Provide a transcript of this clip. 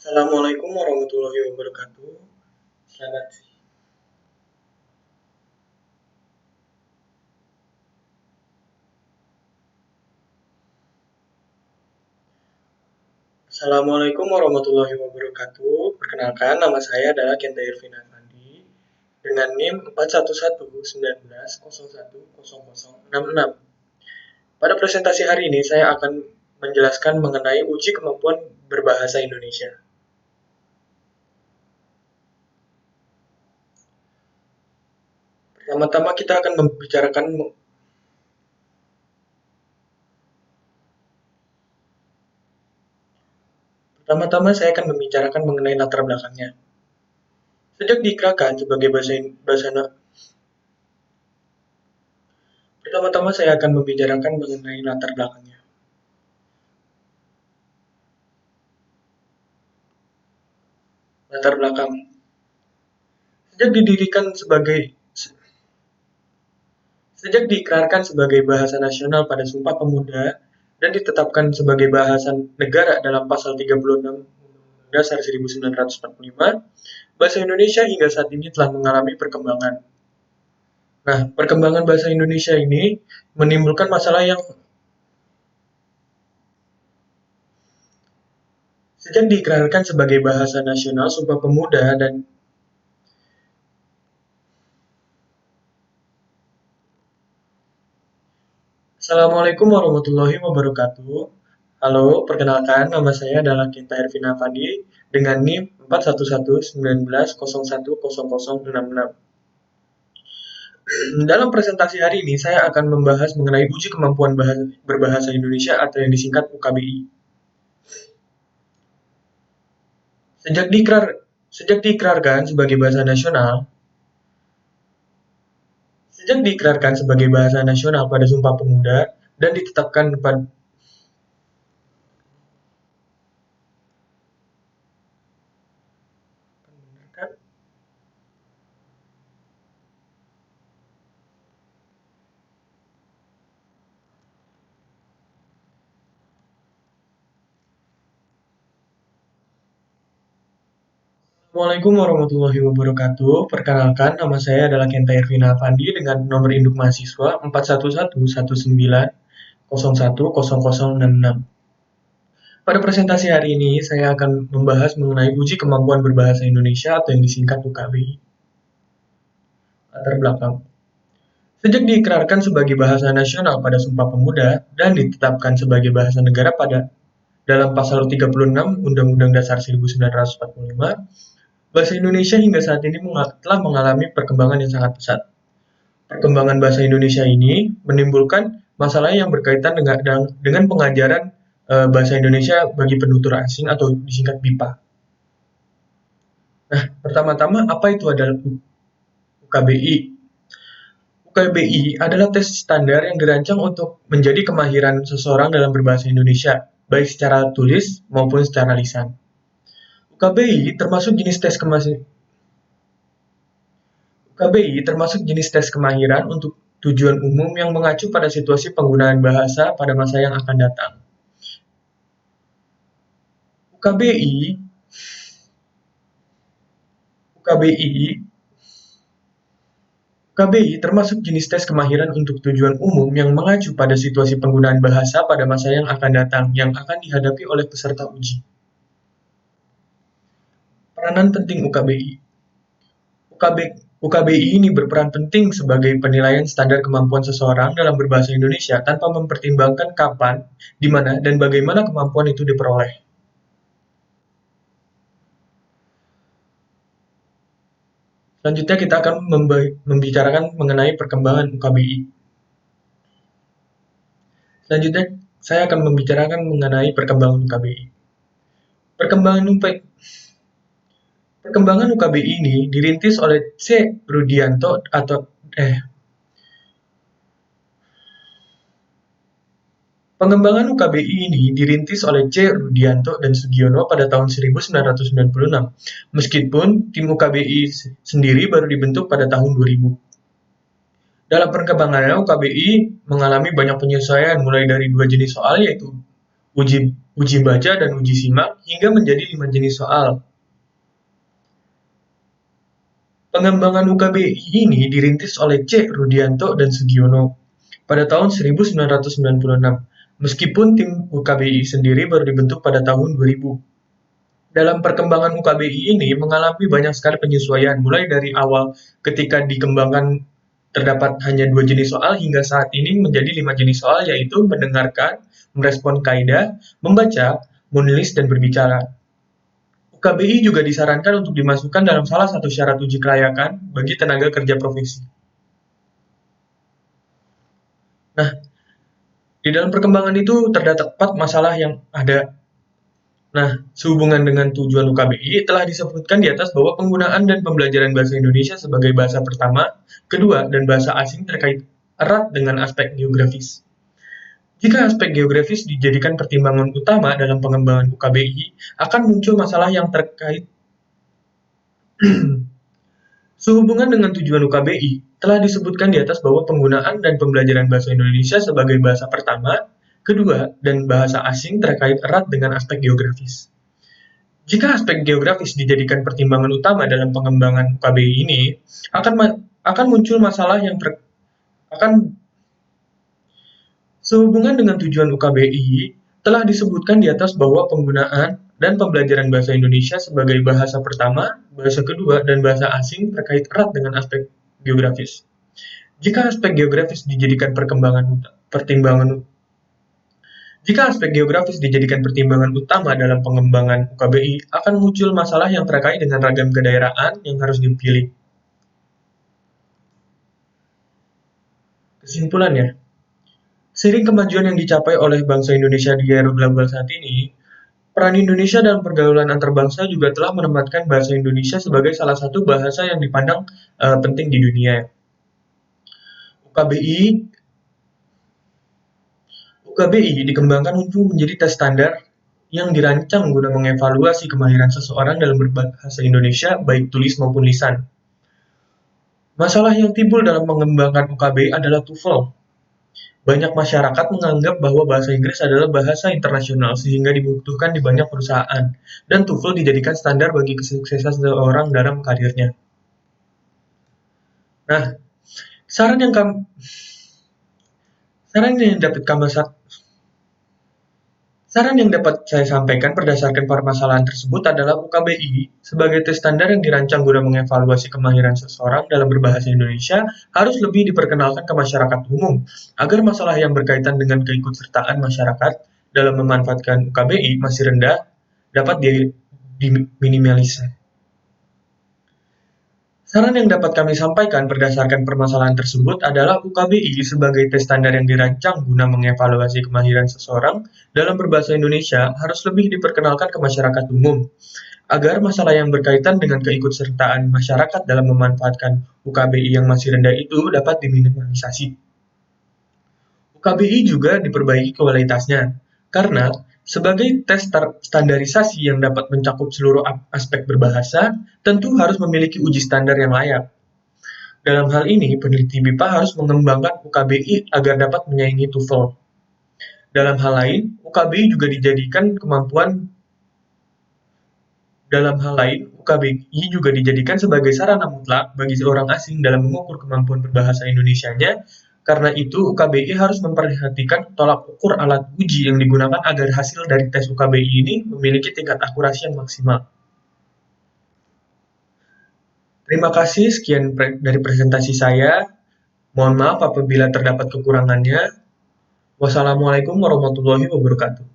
Assalamualaikum warahmatullahi wabarakatuh. Selamat. Assalamualaikum warahmatullahi wabarakatuh. Perkenalkan, nama saya adalah Kenta Irvin Afandi dengan NIM 41119010066. Pada presentasi hari ini saya akan menjelaskan mengenai uji kemampuan berbahasa Indonesia. Pertama-tama kita akan membicarakan saya akan membicarakan mengenai latar belakangnya. Sejak diikrarkan sebagai Pertama-tama saya akan membicarakan mengenai latar belakangnya. Latar belakang. Sejak diikrarkan sebagai bahasa nasional pada Sumpah Pemuda dan ditetapkan sebagai bahasa negara dalam Pasal 36 Undang-Undang Dasar 1945, bahasa Indonesia hingga saat ini telah mengalami perkembangan. Nah, perkembangan bahasa Indonesia ini menimbulkan masalah yang sejak diikrarkan sebagai bahasa nasional Sumpah Pemuda dan Assalamualaikum warahmatullahi wabarakatuh. Halo, perkenalkan nama saya adalah Kenta Irvin Afandi dengan NIM 41119010066. Dalam presentasi hari ini saya akan membahas mengenai uji kemampuan berbahasa Indonesia atau yang disingkat UKBI. Sejak diikrarkan sebagai bahasa nasional pada Sumpah Pemuda dan ditetapkan pada Assalamualaikum warahmatullahi wabarakatuh. Perkenalkan, nama saya adalah Kenta Irvin Afandi dengan nomor induk mahasiswa 41119010066. Pada presentasi hari ini, saya akan membahas mengenai uji kemampuan berbahasa Indonesia atau yang disingkat UKBI. Latar belakang. Sejak diikrarkan sebagai bahasa nasional pada Sumpah Pemuda dan ditetapkan sebagai bahasa negara dalam Pasal 36 Undang-Undang Dasar 1945, bahasa Indonesia hingga saat ini telah mengalami perkembangan yang sangat pesat. Perkembangan bahasa Indonesia ini menimbulkan masalah yang berkaitan dengan pengajaran bahasa Indonesia bagi penutur asing atau disingkat BIPA. Nah, pertama-tama apa itu adalah UKBI? UKBI adalah tes standar yang dirancang untuk menjadi kemahiran seseorang dalam berbahasa Indonesia, baik secara tulis maupun secara lisan. UKBI termasuk jenis tes kemahiran untuk tujuan umum yang mengacu pada situasi penggunaan bahasa pada masa yang akan datang. UKBI termasuk jenis tes kemahiran untuk tujuan umum yang mengacu pada situasi penggunaan bahasa pada masa yang akan datang yang akan dihadapi oleh peserta uji. Peranan penting UKBI. UKBI ini berperan penting sebagai penilaian standar kemampuan seseorang dalam berbahasa Indonesia tanpa mempertimbangkan kapan, di mana, dan bagaimana kemampuan itu diperoleh. Selanjutnya kita akan membicarakan mengenai perkembangan UKBI. Selanjutnya saya akan membicarakan mengenai perkembangan UKBI. Perkembangan UKBI ini dirintis oleh C. Rudianto Pengembangan UKBI ini dirintis oleh C. Rudianto dan Sugiono pada tahun 1996, meskipun tim UKBI sendiri baru dibentuk pada tahun 2000. Dalam perkembangannya, UKBI mengalami banyak penyesuaian mulai dari dua jenis soal, yaitu uji baca, dan uji simak, hingga menjadi 5 jenis soal. Pengembangan UKBI ini dirintis oleh C. Rudianto dan Sugiono pada tahun 1996, meskipun tim UKBI sendiri baru dibentuk pada tahun 2000. Dalam perkembangan UKBI ini mengalami banyak sekali penyesuaian, mulai dari awal ketika dikembangkan terdapat hanya 2 jenis soal hingga saat ini menjadi 5 jenis soal, yaitu mendengarkan, merespon kaidah, membaca, menulis, dan berbicara. UKBI juga disarankan untuk dimasukkan dalam salah satu syarat uji kelayakan bagi tenaga kerja profesi. Nah, di dalam perkembangan itu terdapat 4 masalah yang ada. Nah, sehubungan dengan tujuan UKBI telah disebutkan di atas bahwa penggunaan dan pembelajaran bahasa Indonesia sebagai bahasa pertama, kedua, dan bahasa asing terkait erat dengan aspek geografis. Jika aspek geografis dijadikan pertimbangan utama dalam pengembangan UKBI, akan muncul masalah yang terkait. Sehubungan dengan tujuan UKBI, telah disebutkan di atas bahwa penggunaan dan pembelajaran bahasa Indonesia sebagai bahasa pertama, kedua, dan bahasa asing terkait erat dengan aspek geografis. Jika aspek geografis dijadikan pertimbangan utama dalam pengembangan UKBI ini, akan muncul masalah yang sehubungan dengan tujuan UKBI, telah disebutkan di atas bahwa penggunaan dan pembelajaran bahasa Indonesia sebagai bahasa pertama, bahasa kedua, dan bahasa asing terkait erat dengan aspek geografis. Jika aspek geografis dijadikan pertimbangan utama dalam pengembangan UKBI, akan muncul masalah yang terkait dengan ragam kedaerahan yang harus dipilih. Kesimpulannya, seiring kemajuan yang dicapai oleh bangsa Indonesia di era global saat ini, peran Indonesia dalam pergaulan antarbangsa juga telah menempatkan bahasa Indonesia sebagai salah satu bahasa yang dipandang penting di dunia. UKBI dikembangkan untuk menjadi tes standar yang dirancang guna mengevaluasi kemahiran seseorang dalam berbahasa Indonesia, baik tulis maupun lisan. Masalah yang timbul dalam mengembangkan UKBI adalah TOEFL. Banyak masyarakat menganggap bahwa bahasa Inggris adalah bahasa internasional sehingga dibutuhkan di banyak perusahaan, dan TOEFL dijadikan standar bagi kesuksesan seseorang dalam karirnya. Nah, saran yang dapat saya sampaikan berdasarkan permasalahan tersebut adalah UKBI sebagai tes standar yang dirancang guna mengevaluasi kemahiran seseorang dalam berbahasa Indonesia harus lebih diperkenalkan ke masyarakat umum, agar masalah yang berkaitan dengan keikutsertaan masyarakat dalam memanfaatkan UKBI masih rendah dapat diminimalisir. Saran yang dapat kami sampaikan berdasarkan permasalahan tersebut adalah UKBI sebagai tes standar yang dirancang guna mengevaluasi kemahiran seseorang dalam berbahasa Indonesia harus lebih diperkenalkan ke masyarakat umum, agar masalah yang berkaitan dengan keikutsertaan masyarakat dalam memanfaatkan UKBI yang masih rendah itu dapat diminimalisasi. UKBI juga diperbaiki kualitasnya, karena sebagai tes standarisasi yang dapat mencakup seluruh aspek berbahasa, tentu harus memiliki uji standar yang layak. Dalam hal ini, peneliti BIPA harus mengembangkan UKBI agar dapat menyaingi TOEFL. Dalam hal lain, UKBI juga dijadikan sebagai sarana mutlak bagi seorang asing dalam mengukur kemampuan berbahasa Indonesianya. Karena itu, UKBI harus memperhatikan tolak ukur alat uji yang digunakan agar hasil dari tes UKBI ini memiliki tingkat akurasi yang maksimal. Terima kasih, sekian dari presentasi saya. Mohon maaf apabila terdapat kekurangannya. Wassalamualaikum warahmatullahi wabarakatuh.